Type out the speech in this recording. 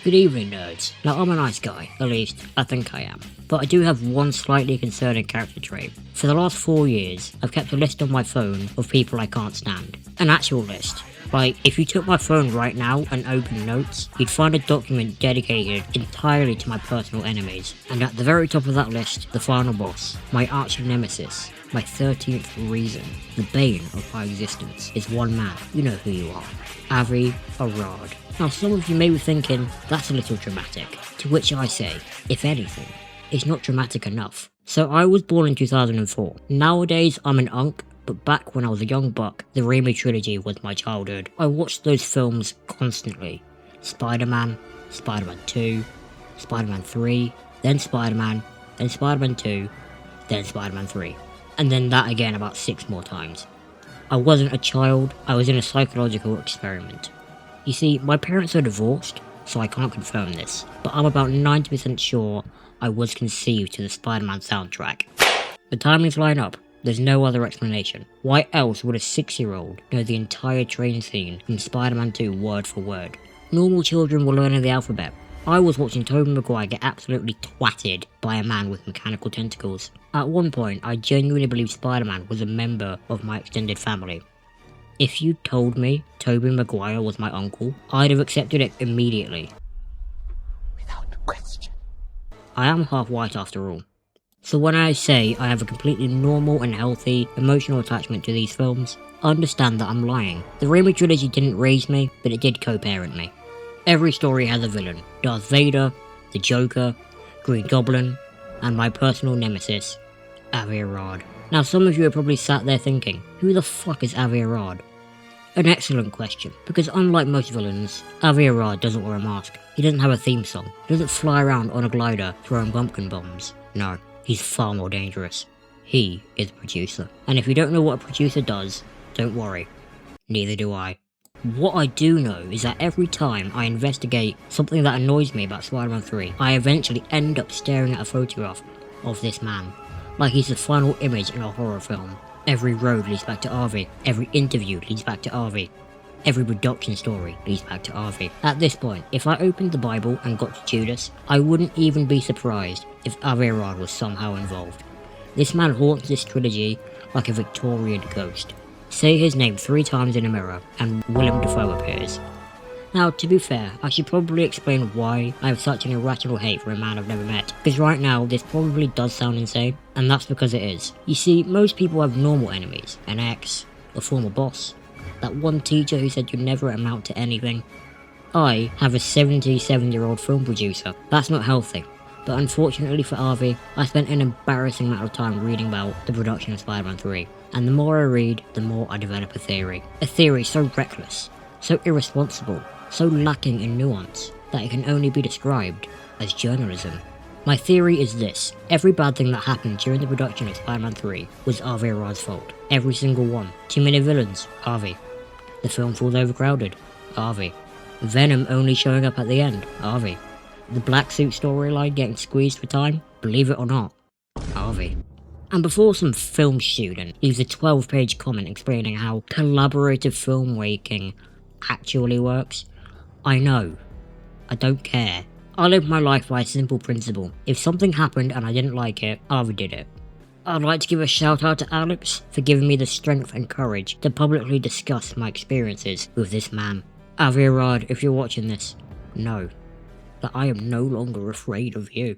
Good evening, nerds. Now, I'm a nice guy, at least, I think I am. But I do have one slightly concerning character trait. For the last 4 years, I've kept a list on my phone of people I can't stand. An actual list. Like, if you took my phone right now and opened notes, you'd find a document dedicated entirely to my personal enemies. And at the very top of that list, the final boss, my arch nemesis, my 13th reason, the bane of my existence, is one man. You know who you are. Avi Arad. Now, some of you may be thinking, that's a little dramatic. To which I say, if anything, it's not dramatic enough. So I was born in 2004. Nowadays, I'm an unk, but back when I was a young buck, the Raimi trilogy was my childhood. I watched those films constantly. Spider-Man, Spider-Man 2, Spider-Man 3, then Spider-Man 2, then Spider-Man 3. And then that again about 6 more times. I wasn't a child, I was in a psychological experiment. You see, my parents are divorced, so I can't confirm this, but I'm about 90% sure I was conceived to the Spider-Man soundtrack. The timings line up, there's no other explanation. Why else would a 6-year-old know the entire train scene from Spider-Man 2 word for word? Normal children were learning the alphabet. I was watching Tobey Maguire get absolutely twatted by a man with mechanical tentacles. At one point, I genuinely believed Spider-Man was a member of my extended family. If you told me Tobey Maguire was my uncle, I'd have accepted it immediately. Without question. I am half white after all. So when I say I have a completely normal and healthy emotional attachment to these films, understand that I'm lying. The Raimi trilogy didn't raise me, but it did co-parent me. Every story has a villain. Darth Vader, the Joker, Green Goblin, and my personal nemesis, Avi Arad. Now some of you are probably sat there thinking, who the fuck is Avi Arad? An excellent question, because unlike most villains, Avi Arad doesn't wear a mask. He doesn't have a theme song. He doesn't fly around on a glider throwing pumpkin bombs. No, he's far more dangerous. He is a producer. And if you don't know what a producer does, don't worry. Neither do I. What I do know is that every time I investigate something that annoys me about Spider-Man 3, I eventually end up staring at a photograph of this man. Like he's the final image in a horror film. Every road leads back to Avi. Every interview leads back to Avi. Every production story leads back to Avi. At this point, if I opened the Bible and got to Judas, I wouldn't even be surprised if Avi Arad was somehow involved. This man haunts this trilogy like a Victorian ghost. Say his name 3 times in a mirror, and Willem Dafoe appears. Now, to be fair, I should probably explain why I have such an irrational hate for a man I've never met, because right now this probably does sound insane, and that's because it is. You see, most people have normal enemies, an ex, a former boss, that one teacher who said you'd never amount to anything. I have a 77-year-old film producer. That's not healthy. But unfortunately for Avi, I spent an embarrassing amount of time reading about the production of Spider-Man 3. And the more I read, the more I develop a theory. A theory so reckless, so irresponsible, so lacking in nuance, that it can only be described as journalism. My theory is this: every bad thing that happened during the production of Spider-Man 3 was Avi Arad's fault. Every single one. Too many villains, Avi. The film feels overcrowded, Avi. Venom only showing up at the end, Avi. The black suit storyline getting squeezed for time, believe it or not, Avi. And before some film student leaves a 12-page comment explaining how collaborative filmmaking actually works, I know. I don't care. I live my life by a simple principle. If something happened and I didn't like it, Avi did it. I'd like to give a shout out to Alex for giving me the strength and courage to publicly discuss my experiences with this man. Avi Arad, if you're watching this, know that I am no longer afraid of you.